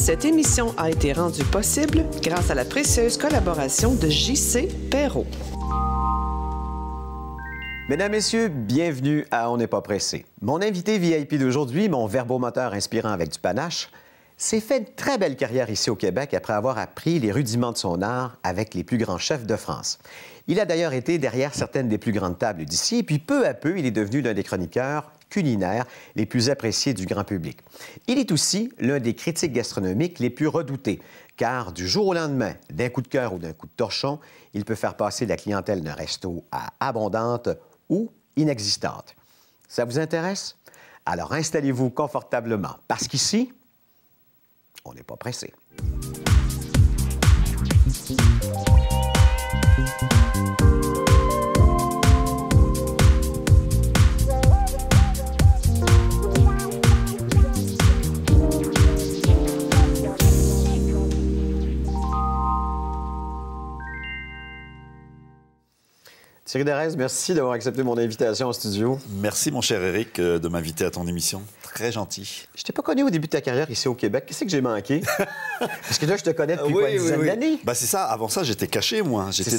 Cette émission a été rendue possible grâce à la précieuse collaboration de J.C. Perrault. Mesdames, Messieurs, bienvenue à On n'est pas pressé. Mon invité VIP d'aujourd'hui, mon verbomoteur inspirant avec du panache, s'est fait une très belle carrière ici au Québec après avoir appris les rudiments de son art avec les plus grands chefs de France. Il a d'ailleurs été derrière certaines des plus grandes tables d'ici, et puis peu à peu, il est devenu l'un des chroniqueurs culinaires les plus appréciés du grand public. Il est aussi l'un des critiques gastronomiques les plus redoutés, car du jour au lendemain, d'un coup de cœur ou d'un coup de torchon, il peut faire passer la clientèle d'un resto à abondante ou inexistante. Ça vous intéresse? Alors installez-vous confortablement, parce qu'ici, on n'est pas pressé. Thierry Derez, merci d'avoir accepté mon invitation au studio. Merci, mon cher Éric, de m'inviter à ton émission. Très gentil. Je t'ai pas connu au début de ta carrière ici au Québec. Qu'est-ce que j'ai manqué? Parce que là, je te connais depuis une dizaine d'années. Ben, c'est ça. Avant ça, j'étais caché, moi. J'étais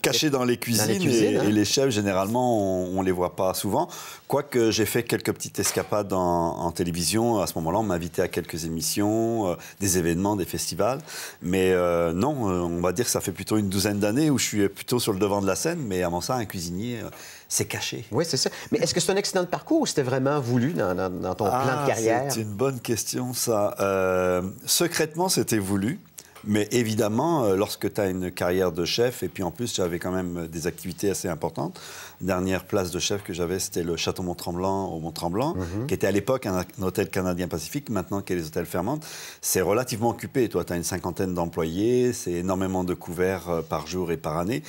caché dans les cuisines. Et les chefs, généralement, on les voit pas souvent. Quoique j'ai fait quelques petites escapades en télévision. À ce moment-là, on m'invitait à quelques émissions, des événements, des festivals. Mais non, on va dire que ça fait plutôt une douzaine d'années où je suis plutôt sur le devant de la scène. Mais avant ça, un cuisinier, c'est caché. Oui, c'est ça. Mais est-ce que c'est un accident de parcours ou c'était vraiment voulu dans ton plan de carrière? C'est une bonne question, ça. Secrètement, c'était voulu. Mais évidemment, lorsque tu as une carrière de chef, et puis en plus, j'avais quand même des activités assez importantes. Dernière place de chef que j'avais, c'était le Château Mont-Tremblant au Mont-Tremblant, qui était à l'époque un hôtel canadien-pacifique, maintenant qu'il y a les hôtels Fairmont. C'est relativement occupé. Toi, tu as une cinquantaine d'employés, c'est énormément de couverts par jour et par année.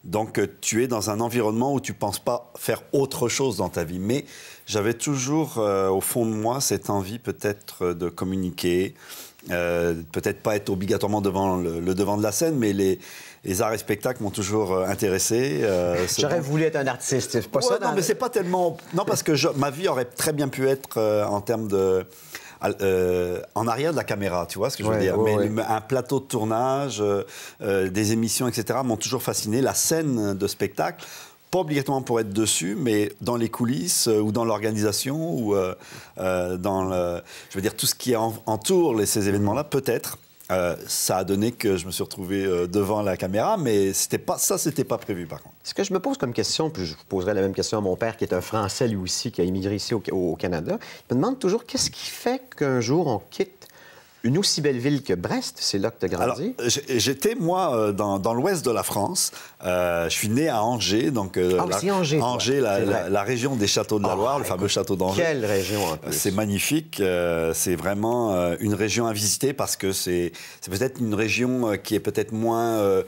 Donc, tu es dans un environnement où tu ne penses pas faire autre chose dans ta vie. Mais j'avais toujours, au fond de moi, cette envie peut-être de communiquer, peut-être pas être obligatoirement devant le devant de la scène, mais les arts et spectacles m'ont toujours intéressé. J'aurais voulu être un artiste, c'est pas ça? Non, mais c'est pas tellement... Non, parce que ma vie aurait très bien pu être en termes de... en arrière de la caméra, tu vois ce que je veux dire. Un plateau de tournage, des émissions, etc. m'ont toujours fasciné. La scène de spectacle, pas obligatoirement pour être dessus, mais dans les coulisses ou dans l'organisation ou je veux dire, tout ce qui entoure ces événements-là, peut-être. Ça a donné que je me suis retrouvé devant la caméra, mais c'était pas prévu, par contre. Ce que je me pose comme question, puis je vous poserai la même question à mon père, qui est un Français lui aussi, qui a immigré ici au Canada, il me demande toujours qu'est-ce qui fait qu'un jour on quitte une aussi belle ville que Brest, c'est là que tu as grandi? Alors, j'étais, moi, dans l'ouest de la France. Je suis né à Angers, donc Angers, la région des châteaux de la Loire, le fameux château d'Angers. Quelle région, en plus! C'est magnifique. C'est vraiment une région à visiter parce que c'est peut-être une région qui est peut-être moins...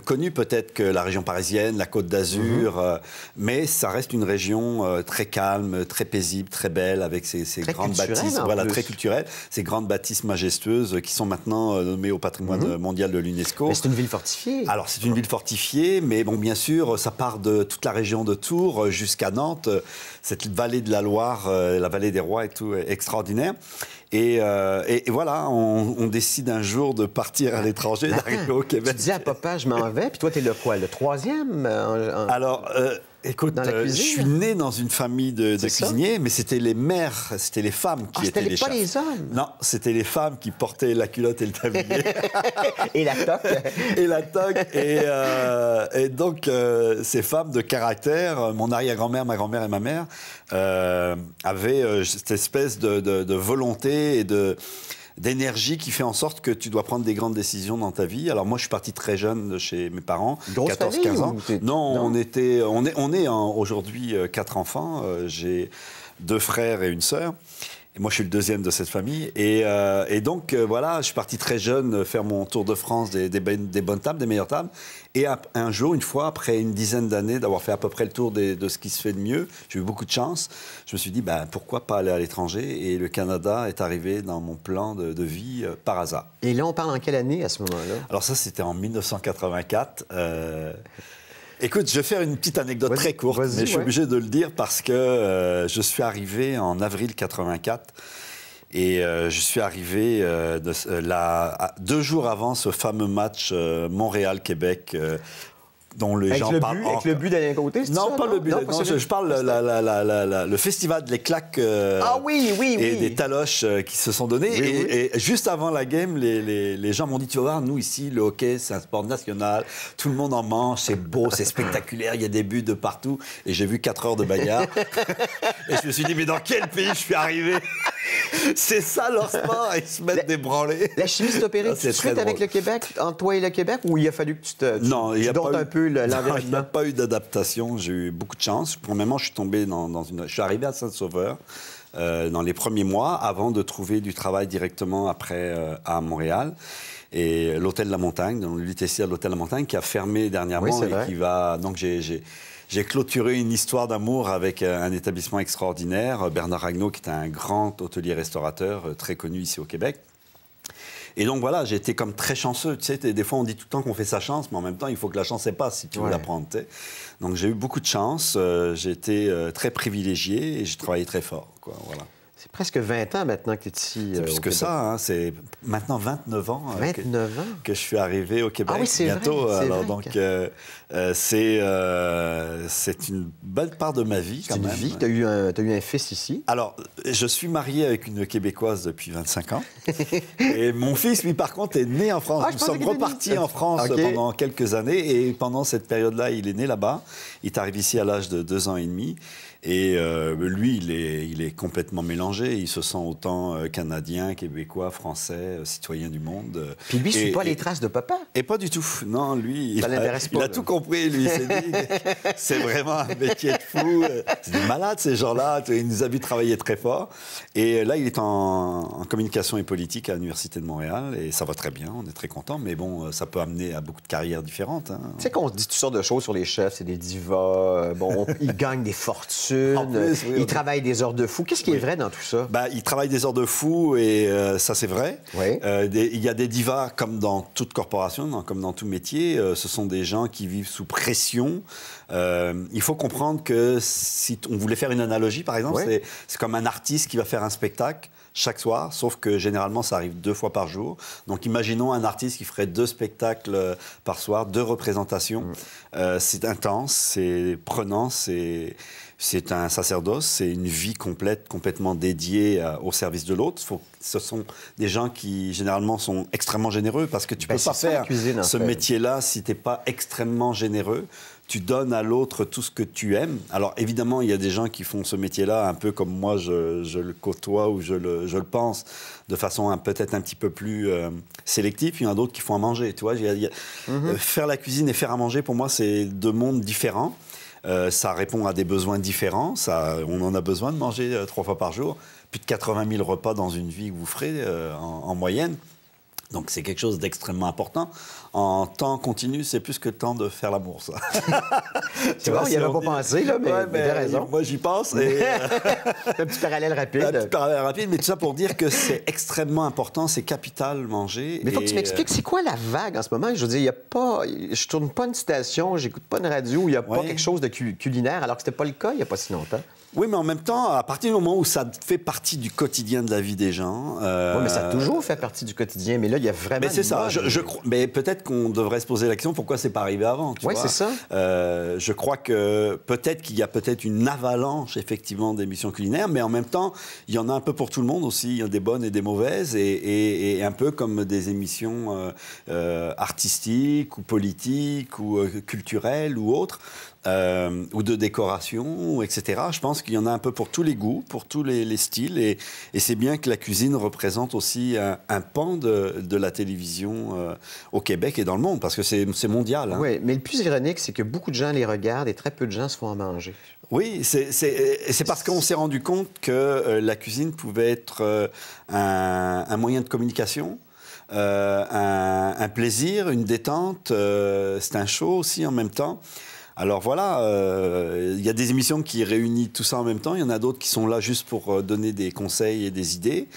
connue peut-être que la région parisienne, la Côte d'Azur, mais ça reste une région très calme, très paisible, très belle, avec ces grandes bâtisses, très culturelle, ces grandes bâtisses majestueuses qui sont maintenant nommées au patrimoine mondial de l'UNESCO. Mais c'est une ville fortifiée. Alors c'est une ville fortifiée, mais bon, bien sûr, ça part de toute la région de Tours jusqu'à Nantes, cette vallée de la Loire, la vallée des Rois et tout, extraordinaire. Et voilà, on décide un jour de partir à l'étranger, d'arriver au Québec. Tu dis à papa, je m'en vais, puis toi, t'es le quoi? Le troisième? Alors, écoute, je suis né dans une famille de cuisiniers, mais c'était les mères, c'était les femmes qui étaient les chefs. C'était pas les hommes? Non, c'était les femmes qui portaient la culotte et le tablier. Et la toque. Et la toque. Et donc, ces femmes de caractère, mon arrière-grand-mère, ma grand-mère et ma mère, avaient cette espèce de volonté et d'énergie qui fait en sorte que tu dois prendre des grandes décisions dans ta vie. Alors moi, je suis parti très jeune de chez mes parents, 14-15 ans. Non, on est aujourd'hui 4 enfants. J'ai 2 frères et une sœur. Et moi, je suis le deuxième de cette famille. Et donc, voilà, je suis parti très jeune faire mon tour de France des bonnes tables, des meilleures tables. Et un jour, une fois, après une dizaine d'années d'avoir fait à peu près le tour de ce qui se fait de mieux, j'ai eu beaucoup de chance. Je me suis dit, pourquoi pas aller à l'étranger? Et le Canada est arrivé dans mon plan de vie par hasard. Et là, on parle en quelle année à ce moment-là? Alors ça, c'était en 1984. Écoute, je vais faire une petite anecdote très courte, mais je suis obligé de le dire parce que je suis arrivé en avril 84 Et je suis arrivé 2 jours avant ce fameux match Montréal-Québec. Dont les gens parlent avec le but d'Alain Côté, c'est non, ça, pas le but. Non, je parle le festival des claques et des taloches qui se sont donnés. Et juste avant la game, les gens m'ont dit, tu vas voir, nous ici, le hockey, c'est un sport national. Tout le monde en mange, c'est beau, c'est spectaculaire, il y a des buts de partout. Et j'ai vu 4 heures de bagarre. Et je me suis dit, mais dans quel pays je suis arrivé? C'est ça leur sport, ils se mettent des branlés. La chimie s'est opérée tout de suite avec le Québec, entre toi et le Québec, ou il a fallu que tu domptes un peu l'environnement? Il n'y a pas eu d'adaptation, j'ai eu beaucoup de chance. Premièrement, je suis tombé je suis arrivé à Saint-Sauveur dans les premiers mois, avant de trouver du travail directement après à Montréal. Et l'Hôtel de la Montagne, dans l'UTC à l'Hôtel de la Montagne, qui a fermé dernièrement et qui va... Donc j'ai clôturé une histoire d'amour avec un établissement extraordinaire, Bernard Ragnaud, qui est un grand hôtelier-restaurateur très connu ici au Québec. Et donc voilà, j'ai été comme très chanceux. Tu sais, des fois, on dit tout le temps qu'on fait sa chance, mais en même temps, il faut que la chance passe si tu veux la prendre. Tu sais. Donc j'ai eu beaucoup de chance. J'ai été très privilégié et j'ai travaillé très fort. Quoi, voilà. C'est presque 20 ans maintenant que tu es ici. C'est plus que ça. Hein, c'est maintenant 29 ans, 29 ans que je suis arrivé au Québec. Ah oui, c'est bientôt. Vrai, alors, vrai donc, c'est une belle part de ma vie. C'est une vie. Tu as eu un fils ici. Alors, je suis marié avec une Québécoise depuis 25 ans. Et mon fils, lui, par contre, est né en France. Nous sommes repartis en France pendant quelques années. Et pendant cette période-là, il est né là-bas. Il est arrivé ici à l'âge de 2 ans et demi. Et lui, il est complètement mélangé. Il se sent autant canadien, québécois, français, citoyen du monde. Puis lui, il ne suit pas les traces de papa. Et pas du tout. Non, lui, il a tout compris. Lui, il s'est dit, c'est vraiment un métier de fou. C'est des malades, ces gens-là. Il nous a vu travailler très fort. Et là, il est en communication et politique à l'Université de Montréal. Et ça va très bien. On est très contents. Mais bon, ça peut amener à beaucoup de carrières différentes. Hein. Tu sais qu'on se dit toutes sortes de choses sur les chefs. C'est des divas. Bon, ils gagnent des fortunes. Plus, il travaille des heures de fou. Qu'est-ce qui est vrai dans tout ça? Il travaille des heures de fou et ça, c'est vrai. Oui. Il y a des divas comme dans toute corporation, comme dans tout métier. Ce sont des gens qui vivent sous pression. Il faut comprendre que si on voulait faire une analogie, par exemple, c'est comme un artiste qui va faire un spectacle chaque soir, sauf que généralement, ça arrive 2 fois par jour. Donc, imaginons un artiste qui ferait 2 spectacles par soir, 2 représentations. C'est intense, c'est prenant, c'est un sacerdoce, c'est une vie complètement dédiée au service de l'autre. Ce sont des gens qui, généralement, sont extrêmement généreux parce que tu ne peux pas faire ce métier-là si tu n'es pas extrêmement généreux. Tu donnes à l'autre tout ce que tu aimes. Alors, évidemment, il y a des gens qui font ce métier-là un peu comme moi, je le côtoie ou je le pense, de façon peut-être un petit peu plus sélective. Il y en a d'autres qui font à manger. Tu vois, faire la cuisine et faire à manger, pour moi, c'est 2 mondes différents. Ça répond à des besoins différents. On en a besoin de manger 3 fois par jour. Plus de 80 000 repas dans une vie que vous ferez en moyenne. Donc, c'est quelque chose d'extrêmement important. En temps continu, c'est plus que le temps de faire l'amour, ça. Tu vois, il n'y avait pas pensé, là, mais tu as raison. Moi, j'y pense. Et un petit parallèle rapide. Un petit parallèle rapide, mais tout ça pour dire que c'est extrêmement important, c'est capital manger. Mais il faut que tu m'expliques, c'est quoi la vague en ce moment? Je veux dire, il y a pas... Je tourne pas une station, j'écoute pas une radio, il n'y a pas quelque chose de culinaire, alors que c'était pas le cas il n'y a pas si longtemps. Oui, mais en même temps, à partir du moment où ça fait partie du quotidien de la vie des gens... Oui, mais ça a toujours fait partie du quotidien. Mais là, il y a vraiment... Mais c'est ça. Je crois... Mais peut-être qu'on devrait se poser la question pourquoi c'est pas arrivé avant. Oui, c'est ça. Je crois que peut-être qu'il y a une avalanche, effectivement, d'émissions culinaires, mais en même temps, il y en a un peu pour tout le monde aussi. Il y a des bonnes et des mauvaises, et un peu comme des émissions artistiques ou politiques ou culturelles ou autres. Ou de décoration, etc. Je pense qu'il y en a un peu pour tous les goûts, pour tous les styles. Et c'est bien que la cuisine représente aussi un pan de la télévision au Québec et dans le monde, parce que c'est mondial. Hein. Oui, mais le plus ironique, c'est que beaucoup de gens les regardent et très peu de gens se font en manger. Oui, c'est parce qu'on s'est rendu compte que la cuisine pouvait être un moyen de communication, un plaisir, une détente. C'est un show aussi en même temps. Alors voilà, il y a des émissions qui réunissent tout ça en même temps. Il y en a d'autres qui sont là juste pour donner des conseils et des idées.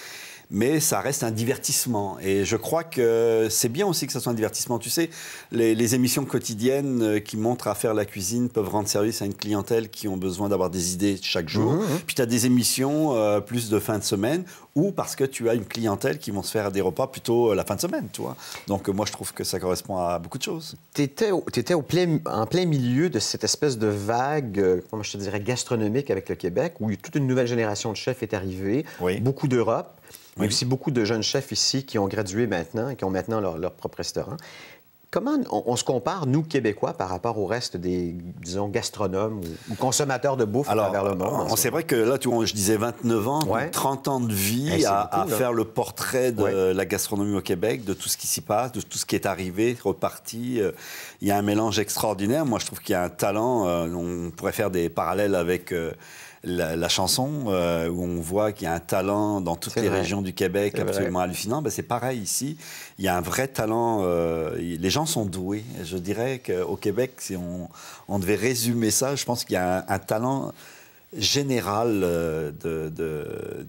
mais ça reste un divertissement. Et je crois que c'est bien aussi que ça soit un divertissement. Tu sais, les émissions quotidiennes qui montrent à faire la cuisine peuvent rendre service à une clientèle qui ont besoin d'avoir des idées chaque jour. Puis tu as des émissions plus de fin de semaine, ou parce que tu as une clientèle qui vont se faire des repas plutôt la fin de semaine, tu vois. Donc moi, je trouve que ça correspond à beaucoup de choses. Tu étais en plein milieu de cette espèce de vague, comment je te dirais, gastronomique avec le Québec, où toute une nouvelle génération de chefs est arrivée, beaucoup d'Europe, mais aussi beaucoup de jeunes chefs ici qui ont gradué maintenant et qui ont maintenant leur propre restaurant. Comment on se compare, nous, Québécois, par rapport au reste des, disons, gastronomes ou consommateurs de bouffe à travers le monde? C'est vrai que là, tu vois, je disais 29 ans, 30 ans de vie à faire le portrait de la gastronomie au Québec, de tout ce qui s'y passe, de tout ce qui est arrivé, reparti. Il y a un mélange extraordinaire. Moi, je trouve qu'il y a un talent. On pourrait faire des parallèles avec la chanson, où on voit qu'il y a un talent dans toutes les régions du Québec absolument hallucinant. Ben, c'est pareil ici. Il y a un vrai talent. Les gens sont doués. Je dirais qu'au Québec, si on devait résumer ça, je pense qu'il y a un talent général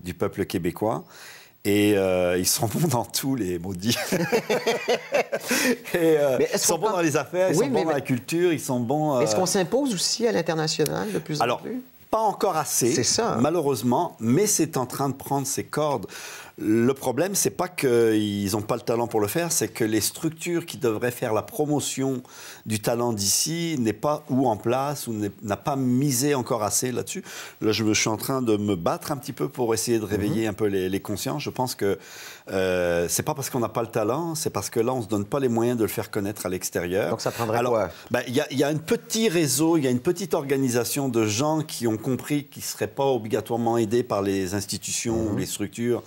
du peuple québécois. Et ils sont bons dans tous les maudits. Ils sont bons dans les affaires, ils sont bons dans la culture, ils sont bons... Est-ce qu'on s'impose aussi à l'international de plus en plus? Pas encore assez, malheureusement, mais c'est en train de prendre ses cordes. Le problème, c'est pas qu'ils n'ont pas le talent pour le faire, c'est que les structures qui devraient faire la promotion du talent d'ici n'est pas ou en place ou n'a pas misé encore assez là-dessus. Là, je suis en train de me battre un petit peu pour essayer de réveiller un peu les consciences. Je pense que c'est pas parce qu'on n'a pas le talent, c'est parce que là, on se donne pas les moyens de le faire connaître à l'extérieur. Donc, ça prendrait quoi? Il y a un petit réseau, il y a une petite organisation de gens qui ont compris qu'ils ne seraient pas obligatoirement aidés par les institutions ou les structures,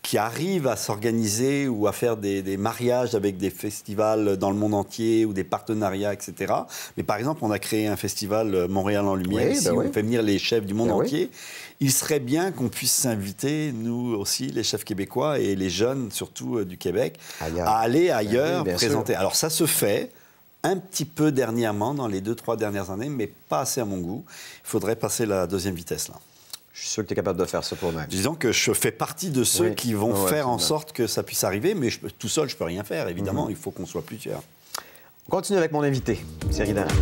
qui arrivent à s'organiser ou à faire des mariages avec des festivals dans le monde entier ou des partenariats, etc. Mais par exemple, on a créé un festival Montréal en Lumière, ici, où on fait venir les chefs du monde entier. Il serait bien qu'on puisse s'inviter, nous aussi, les chefs québécois et les jeunes, surtout du Québec, à aller ailleurs présenter. Alors ça se fait un petit peu dernièrement, dans les 2-3 dernières années, mais pas assez à mon goût. Il faudrait passer la deuxième vitesse, là. Je suis sûr que tu es capable de faire ça toi-même. Disons que je fais partie de ceux qui vont faire en sorte que ça puisse arriver, mais tout seul, je ne peux rien faire, évidemment. Il faut qu'on soit plusieurs. On continue avec mon invité, Thierry Darras.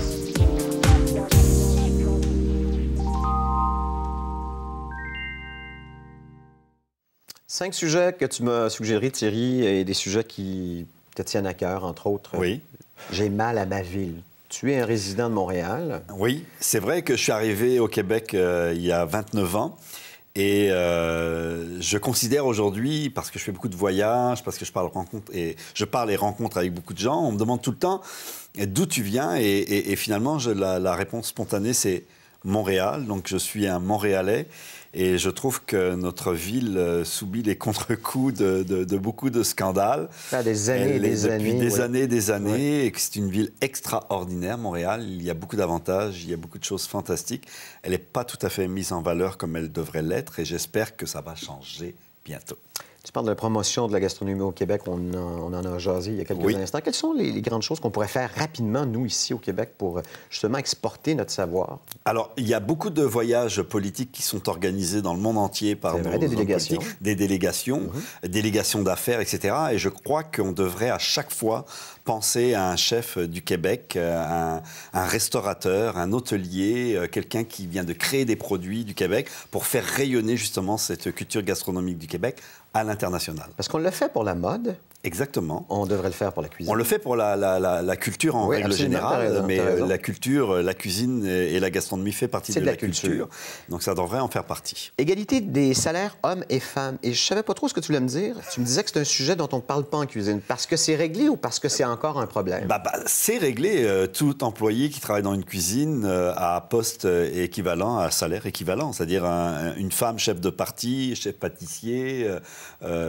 Cinq sujets que tu m'as suggérés, Thierry, et des sujets qui te tiennent à cœur, entre autres. Oui. J'ai mal à ma ville. Tu es un résident de Montréal. Oui, c'est vrai que je suis arrivé au Québec il y a 29 ans. Et je considère aujourd'hui, parce que je fais beaucoup de voyages, parce que je parle et rencontre avec beaucoup de gens, on me demande tout le temps d'où tu viens. Et finalement, la réponse spontanée, c'est Montréal. Donc je suis un Montréalais. Et je trouve que notre ville subit les contre-coups de beaucoup de scandales. Ça, des années, des années, et que c'est une ville extraordinaire, Montréal. Il y a beaucoup d'avantages, il y a beaucoup de choses fantastiques. Elle n'est pas tout à fait mise en valeur comme elle devrait l'être, et j'espère que ça va changer bientôt. Tu parles de la promotion de la gastronomie au Québec. On en a jasé il y a quelques instants. Quelles sont les grandes choses qu'on pourrait faire rapidement, nous, ici au Québec, pour justement exporter notre savoir? Alors, il y a beaucoup de voyages politiques qui sont organisés dans le monde entier par des délégations. Délégations d'affaires, etc. Et je crois qu'on devrait à chaque fois penser à un chef du Québec, un restaurateur, un hôtelier, quelqu'un qui vient de créer des produits du Québec pour faire rayonner justement cette culture gastronomique du Québec à l'international. Parce qu'on le fait pour la mode. Exactement. On devrait le faire pour la cuisine. On le fait pour la culture en règle générale, mais la culture, la cuisine et la gastronomie fait partie de la culture. Donc ça devrait en faire partie. Égalité des salaires hommes et femmes. Et je savais pas trop ce que tu voulais me dire. Tu me disais que c'est un sujet dont on ne parle pas en cuisine. Parce que c'est réglé ou parce que c'est encore un problème? C'est réglé. Tout employé qui travaille dans une cuisine a poste équivalent, à salaire équivalent. C'est-à-dire une femme chef de partie, chef pâtissier,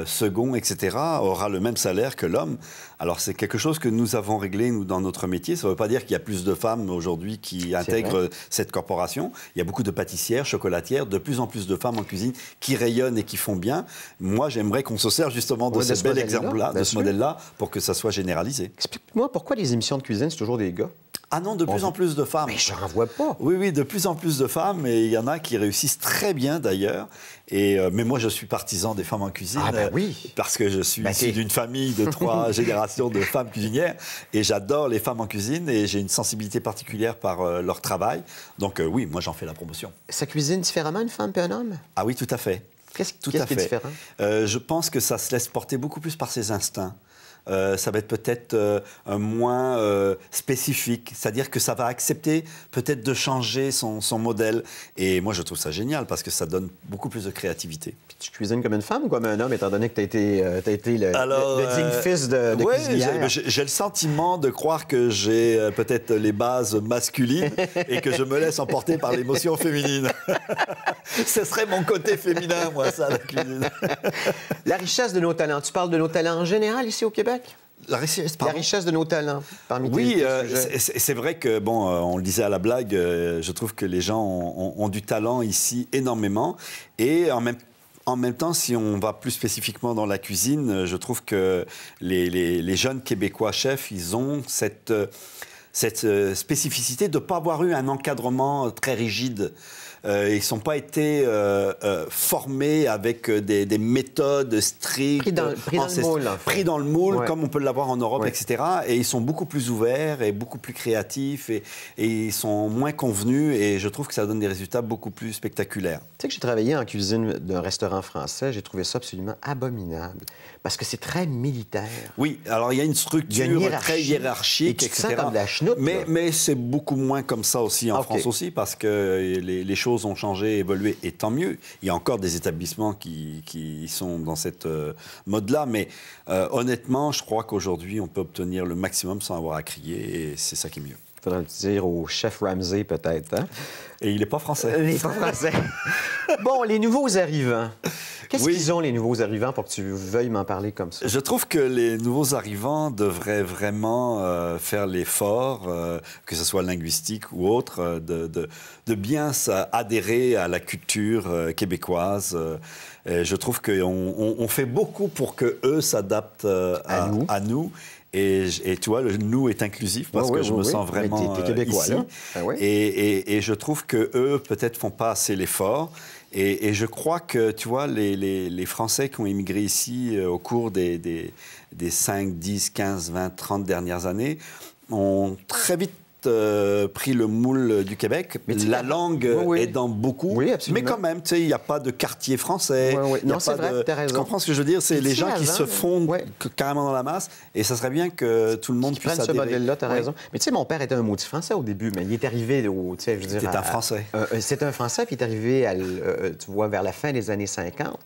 second, etc. aura le même salaire que l'homme. Alors, c'est quelque chose que nous avons réglé, nous, dans notre métier. Ça ne veut pas dire qu'il y a plus de femmes aujourd'hui qui intègrent cette corporation. Il y a beaucoup de pâtissières, chocolatières, de plus en plus de femmes en cuisine qui rayonnent et qui font bien. Moi, j'aimerais qu'on se sert justement de ce bel exemple-là, de ce modèle-là, pour que ça soit généralisé. Explique-moi pourquoi les émissions de cuisine, c'est toujours des gars? Ah non, de plus en plus de femmes. Mais j'en vois pas. Oui, oui, de plus en plus de femmes, et il y en a qui réussissent très bien d'ailleurs. Mais moi, je suis partisan des femmes en cuisine. Ah ben oui. Parce que je suis issu d'une famille de 3 générations de femmes cuisinières, et j'adore les femmes en cuisine, et j'ai une sensibilité particulière par leur travail. Donc oui, moi, j'en fais la promotion. Ça cuisine différemment une femme qu'un homme? Ah oui, tout à fait. Qu'est-ce qui est différent? Je pense que ça se laisse porter beaucoup plus par ses instincts. Ça va être peut-être moins spécifique, c'est-à-dire que ça va accepter peut-être de changer son modèle. Et moi, je trouve ça génial parce que ça donne beaucoup plus de créativité. Puis tu cuisines comme une femme ou comme un homme, étant donné que tu as été le digne fils de cuisinière? J'ai le sentiment de croire que j'ai peut-être les bases masculines et que je me laisse emporter par l'émotion féminine. Ce serait mon côté féminin, moi, ça, la cuisine. La richesse de nos talents. Tu parles de nos talents en général ici au Québec? La richesse de nos talents parmi oui, c'est vrai que, bon, on le disait à la blague, je trouve que les gens ont du talent ici énormément. Et en même temps, si on va plus spécifiquement dans la cuisine, je trouve que les jeunes Québécois chefs, ils ont cette spécificité de ne pas avoir eu un encadrement très rigide. Ils n'ont pas été formés avec des méthodes strictes. Pris dans le moule. En fait. Pris dans le moule, comme on peut l'avoir en Europe, ouais. etc. Et ils sont beaucoup plus ouverts et beaucoup plus créatifs et ils sont moins convenus. Et je trouve que ça donne des résultats beaucoup plus spectaculaires. Tu sais que j'ai travaillé en cuisine d'un restaurant français. J'ai trouvé ça absolument abominable. Parce que c'est très militaire. Oui, alors il y a une structure très hiérarchique, et tu etc. te sens comme de la chenoute, mais c'est beaucoup moins comme ça aussi en France aussi, parce que les choses ont changé, évolué, et tant mieux. Il y a encore des établissements qui sont dans cette mode-là, mais honnêtement, je crois qu'aujourd'hui, on peut obtenir le maximum sans avoir à crier, et c'est ça qui est mieux. Il faudrait le dire au chef Ramsay, peut-être. Hein? Et il n'est pas français. Il n'est pas français. Bon, les nouveaux arrivants. Qu'est-ce qu'ils ont, les nouveaux arrivants, pour que tu veuilles m'en parler comme ça? Je trouve que les nouveaux arrivants devraient vraiment faire l'effort, que ce soit linguistique ou autre, de bien adhérer à la culture québécoise. Je trouve qu'on fait beaucoup pour qu'eux s'adaptent à nous. Et tu vois, le « nous » est inclusif parce que je me sens vraiment t'es québécois, ici. Ah, ouais. Et je trouve qu'eux, peut-être, font pas assez l'effort. Et je crois que, tu vois, les Français qui ont immigré ici au cours des 5, 10, 15, 20, 30 dernières années ont très vite pris le moule du Québec. Mais la langue aidant beaucoup. Oui, absolument. Mais quand même, tu sais, il n'y a pas de quartier français. Non, c'est vrai, tu as raison. Tu comprends ce que je veux dire? C'est les gens qui se fondent carrément dans la masse. Et ça serait bien que tout le monde puisse adhérer. Ce modèle-là, tu as raison. Mais tu sais, mon père était un maudit français au début, mais il est arrivé au... Tu sais, je veux dire... C'est un Français. C'est un Français, puis il est arrivé, tu vois, vers la fin des années 50.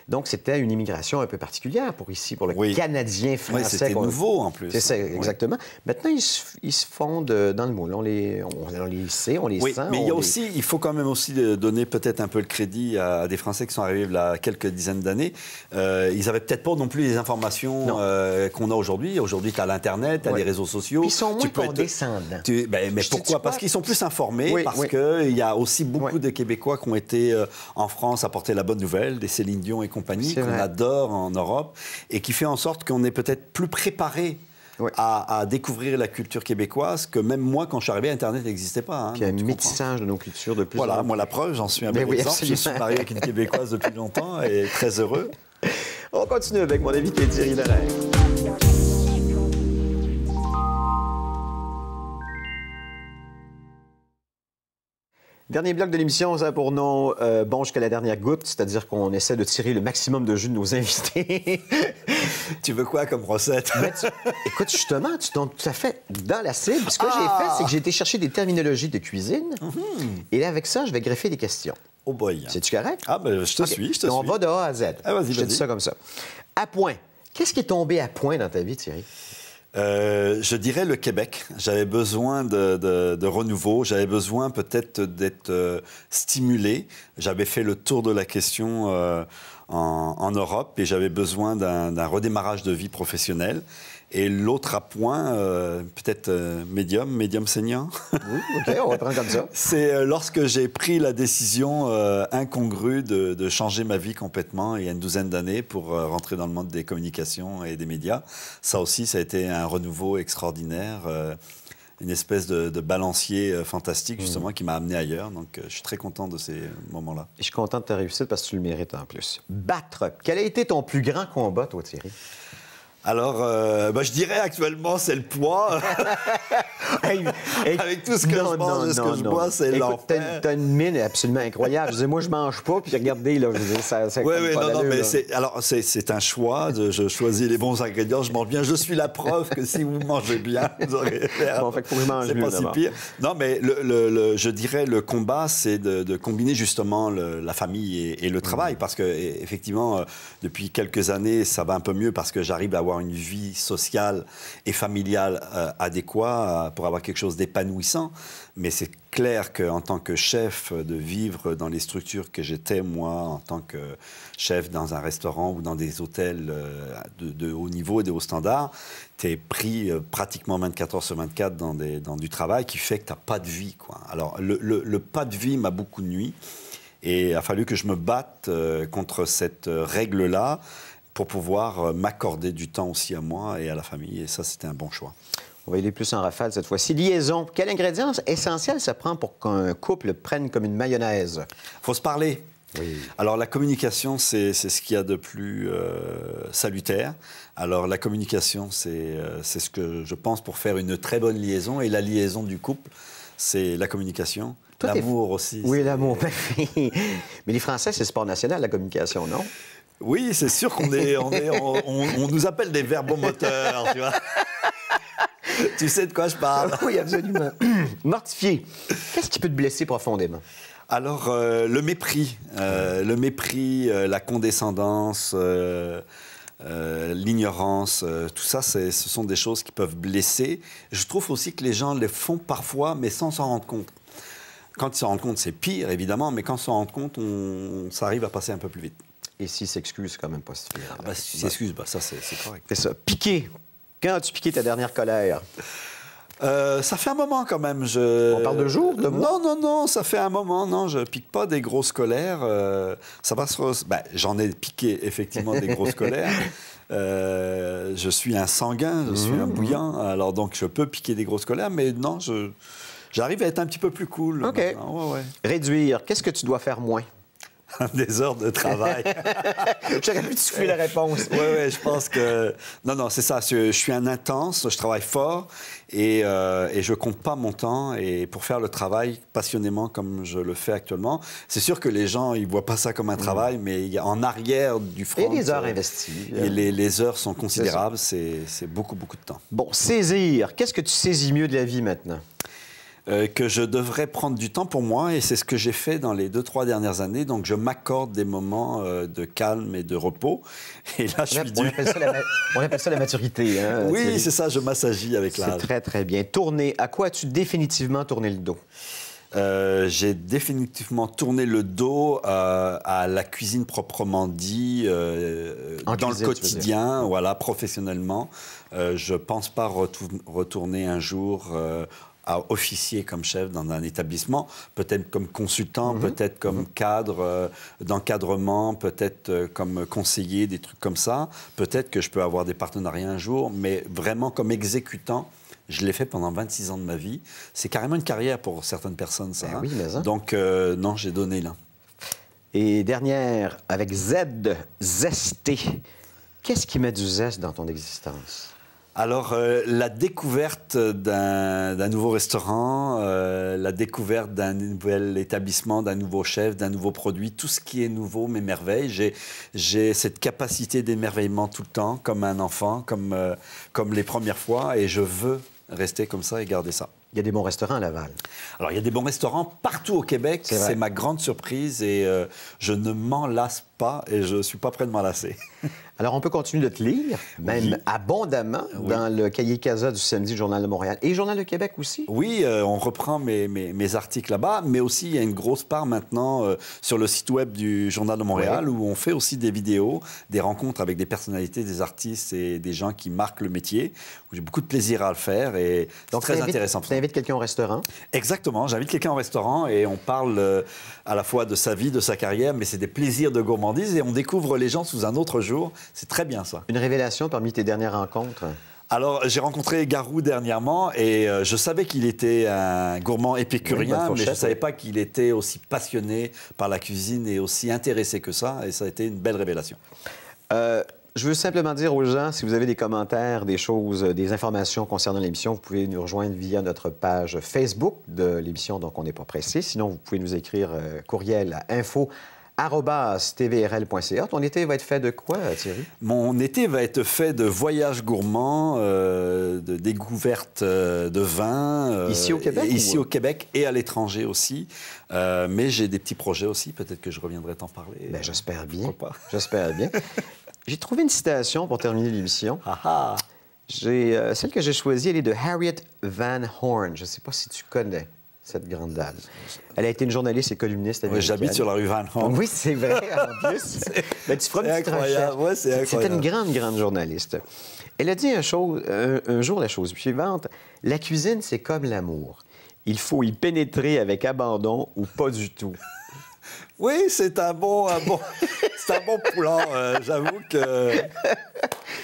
Donc, c'était une immigration un peu particulière pour ici, pour le Canadien français. Oui, c'était nouveau, en plus. C'est ça, exactement. Maintenant, ils se fondent dans le moule. On les sait, on les sent. Mais il faut quand même aussi donner peut-être un peu le crédit à des Français qui sont arrivés il y a quelques dizaines d'années. Ils n'avaient peut-être pas non plus les informations qu'on a aujourd'hui. Aujourd'hui, tu as l'Internet, tu as les réseaux sociaux. Puis ils sont moins condescendants. Mais pourquoi? Parce qu'ils sont plus informés, parce qu'il y a aussi beaucoup de Québécois qui ont été en France à porter la bonne nouvelle, des Céline Dion et compagnie qu'on adore en Europe et qui fait en sorte qu'on est peut-être plus préparé à découvrir la culture québécoise que même moi, quand je suis arrivé, Internet n'existait pas. Hein, puis il y a un métissage de nos cultures de plus en plus. Moi, la preuve, j'en suis un bon exemple. Je suis marié avec une Québécoise depuis longtemps et très heureux. On continue avec mon invité Thierry Laraine. Dernier bloc de l'émission, ça a pour nom bon jusqu'à la dernière goutte, c'est-à-dire qu'on essaie de tirer le maximum de jus de nos invités. Tu veux quoi comme recette? Écoute, justement, tu tombes tout à fait dans la cible. Ce que j'ai fait, c'est que j'ai été chercher des terminologies de cuisine. Et là, avec ça, je vais greffer des questions. Oh boy. C'est-tu correct? Ah, ben je te suis, je te suis. On va de A à Z. Ah, vas-y, je te dis ça comme ça. À point. Qu'est-ce qui est tombé à point dans ta vie, Thierry? Je dirais le Québec. J'avais besoin de renouveau. J'avais besoin peut-être d'être stimulé. J'avais fait le tour de la question en Europe et j'avais besoin d'un redémarrage de vie professionnelle. Et l'autre à point, peut-être médium senior. Oui, OK, on va prendre comme ça. C'est lorsque j'ai pris la décision incongrue de changer ma vie complètement il y a une douzaine d'années pour rentrer dans le monde des communications et des médias. Ça aussi, ça a été un renouveau extraordinaire. une espèce de balancier fantastique, justement, qui m'a amené ailleurs. Donc, je suis très content de ces moments-là. Et je suis content de ta réussite parce que tu le mérites en plus. Battre. Quel a été ton plus grand combat, toi, Thierry? Alors, je dirais actuellement, c'est le poids. Avec tout ce que je mange et ce que je bois, c'est l'enfer. T'as une mine absolument incroyable. Je disais, moi, je mange pas, puis regardez, là, je veux dire, ça Oui, non, mais c'est un choix. Je choisis les bons ingrédients, je mange bien. Je suis la preuve que si vous mangez bien, vous aurez l'air. Bon, fait qu'il faut que je mange mieux, c'est pas si pire. Non, mais je dirais, le combat, c'est de combiner justement la famille et le travail. Parce que, effectivement, depuis quelques années, ça va un peu mieux parce que j'arrive à avoir une vie sociale et familiale adéquate pour avoir quelque chose d'épanouissant. Mais c'est clair qu'en tant que chef, de vivre dans les structures que j'étais, moi, en tant que chef dans un restaurant ou dans des hôtels de haut niveau et de haut standard, tu es pris pratiquement 24 heures sur 24 dans du travail qui fait que tu n'as pas de vie, quoi. Alors, le pas de vie m'a beaucoup nuit et il a fallu que je me batte contre cette règle-là pour pouvoir m'accorder du temps aussi à moi et à la famille. Et ça, c'était un bon choix. On va y aller plus en rafale cette fois-ci. Liaison. Quel ingrédient essentiel ça prend pour qu'un couple prenne comme une mayonnaise? Il faut se parler. Oui. Alors, la communication, c'est ce qu'il y a de plus salutaire. Alors, la communication, c'est ce que je pense pour faire une très bonne liaison. Et la liaison du couple, c'est la communication. L'amour aussi. Oui, l'amour. Mais les Français, c'est le sport national, la communication, non? Oui, c'est sûr on nous appelle des verbomoteurs, tu vois. Tu sais de quoi je parle? Oui, absolument. Mortifié. Qu'est-ce qui peut te blesser profondément? Alors, le mépris, la condescendance, l'ignorance, tout ça, ce sont des choses qui peuvent blesser. Je trouve aussi que les gens les font parfois, mais sans s'en rendre compte. Quand ils s'en rendent compte, c'est pire, évidemment, mais quand ils s'en rendent compte, ça arrive à passer un peu plus vite. Et s'ils s'excusent, c'est quand même pas si pire. S'ils s'excusent, ça, c'est correct. C'est ça. Piqué. Quand as-tu piqué ta dernière colère? Ça fait un moment quand même. On parle de jours, de mois? Non, ça fait un moment. Non, je pique pas des grosses colères. Ça va se... j'en ai piqué effectivement des grosses colères. Je suis un sanguin, je suis un bouillant. Alors donc je peux piquer des grosses colères, mais non, j'arrive à être un petit peu plus cool. OK. Ouais. Réduire. Qu'est-ce que tu dois faire moins? Des heures de travail. J'aurais pu te souffler la réponse. Oui, je pense que... Non, c'est ça. Je suis un intense, je travaille fort et je compte pas mon temps et pour faire le travail passionnément comme je le fais actuellement. C'est sûr que les gens, ils voient pas ça comme un travail, mais il y a en arrière du front... Et des heures investies. Et les heures sont considérables. C'est beaucoup, beaucoup de temps. Bon, saisir. Qu'est-ce que tu saisis mieux de la vie maintenant? Que je devrais prendre du temps pour moi, et c'est ce que j'ai fait dans les 2-3 dernières années. Donc, je m'accorde des moments de calme et de repos. Et là, je suis dû... On appelle ça la maturité. Hein, oui, c'est ça, je m'assagie avec l'âge. C'est très, très bien. Tourner. À quoi as-tu définitivement tourné le dos? J'ai définitivement tourné le dos à la cuisine proprement dit, dans le quotidien, voilà, professionnellement. Je ne pense pas retourner un jour... à officier comme chef dans un établissement, peut-être comme consultant, peut-être comme cadre d'encadrement, peut-être comme conseiller, des trucs comme ça. Peut-être que je peux avoir des partenariats un jour, mais vraiment comme exécutant, je l'ai fait pendant 26 ans de ma vie. C'est carrément une carrière pour certaines personnes, ça. Oui, mais ça. Donc, non, j'ai donné là. Et dernière, avec Z, zesté. Qu'est-ce qui met du zeste dans ton existence? Alors, la découverte d'un nouveau restaurant, la découverte d'un nouvel établissement, d'un nouveau chef, d'un nouveau produit, tout ce qui est nouveau m'émerveille. J'ai cette capacité d'émerveillement tout le temps, comme un enfant, comme les premières fois, et je veux rester comme ça et garder ça. Il y a des bons restaurants à Laval. Alors, il y a des bons restaurants partout au Québec. C'est ma grande surprise et je ne m'en lasse pas et je ne suis pas prêt de m'en lasser. Alors, on peut continuer de te lire, même abondamment, dans le cahier Casa du samedi, Journal de Montréal et Journal de Québec aussi. Oui, on reprend mes articles là-bas, mais aussi il y a une grosse part maintenant sur le site web du Journal de Montréal où on fait aussi des vidéos, des rencontres avec des personnalités, des artistes et des gens qui marquent le métier, où j'ai beaucoup de plaisir à le faire et c'est très intéressant. Tu invites quelqu'un au restaurant? Exactement, j'invite quelqu'un au restaurant et on parle à la fois de sa vie, de sa carrière, mais c'est des plaisirs de gourmandise et on découvre les gens sous un autre jour. C'est très bien ça. Une révélation parmi tes dernières rencontres? Alors, j'ai rencontré Garou dernièrement et je savais qu'il était un gourmand épicurien, mais je ne savais pas qu'il était aussi passionné par la cuisine et aussi intéressé que ça. Et ça a été une belle révélation. Je veux simplement dire aux gens, si vous avez des commentaires, des choses, des informations concernant l'émission, vous pouvez nous rejoindre via notre page Facebook de l'émission, donc on n'est pas pressé. Sinon, vous pouvez nous écrire courriel à info@tvrl.ca. Ton été va être fait de quoi, Thierry? Mon été va être fait de voyages gourmands, de découvertes de vins. Ici au Québec? Ici au Québec et à l'étranger aussi. Mais j'ai des petits projets aussi. Peut-être que je reviendrai t'en parler. Bien, j'espère bien. Pourquoi pas? J'espère bien. J'ai trouvé une citation pour terminer l'émission. Celle que j'ai choisie, elle est de Harriet Van Horn. Je ne sais pas si tu connais cette grande dame. Elle a été une journaliste et columniste américaine. Oui, j'habite sur la rue Van Horn. Oui, c'est vrai, en plus. Ben, tu feras une petite recherche. Ouais, c'est incroyable. C'était une grande, grande journaliste. Elle a dit un jour la chose suivante. La cuisine, c'est comme l'amour. Il faut y pénétrer avec abandon ou pas du tout. Oui, c'est un bon plan. J'avoue que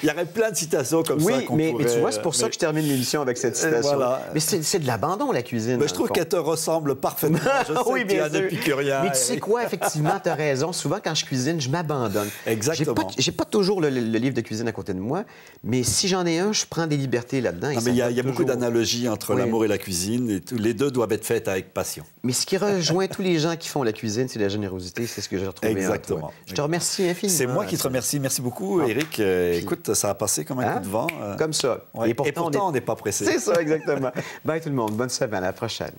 il y aurait plein de citations comme ça. Oui, mais tu vois, c'est pour ça que je termine l'émission avec cette citation. Voilà. Mais c'est de l'abandon, la cuisine. Mais je trouve qu'elle te ressemble parfaitement. Je sais oui, que tu es un épicurien. Mais tu sais quoi, effectivement, tu as raison. Souvent, quand je cuisine, je m'abandonne. Exactement. J'ai pas toujours le livre de cuisine à côté de moi, mais si j'en ai un, je prends des libertés là-dedans. Non, mais il y a beaucoup d'analogies entre l'amour et la cuisine, et les deux doivent être faites avec passion. Mais ce qui rejoint tous les gens qui font la cuisine, c'est la générosité. C'est ce que j'ai retrouvé. Exactement. Je te remercie infiniment. C'est moi qui te remercie. Merci beaucoup, Éric. Écoute, ça a passé comme un coup de vent. Comme ça. Ouais. Et pourtant, on n'est pas pressé. C'est ça, exactement. Bye tout le monde. Bonne semaine. À la prochaine.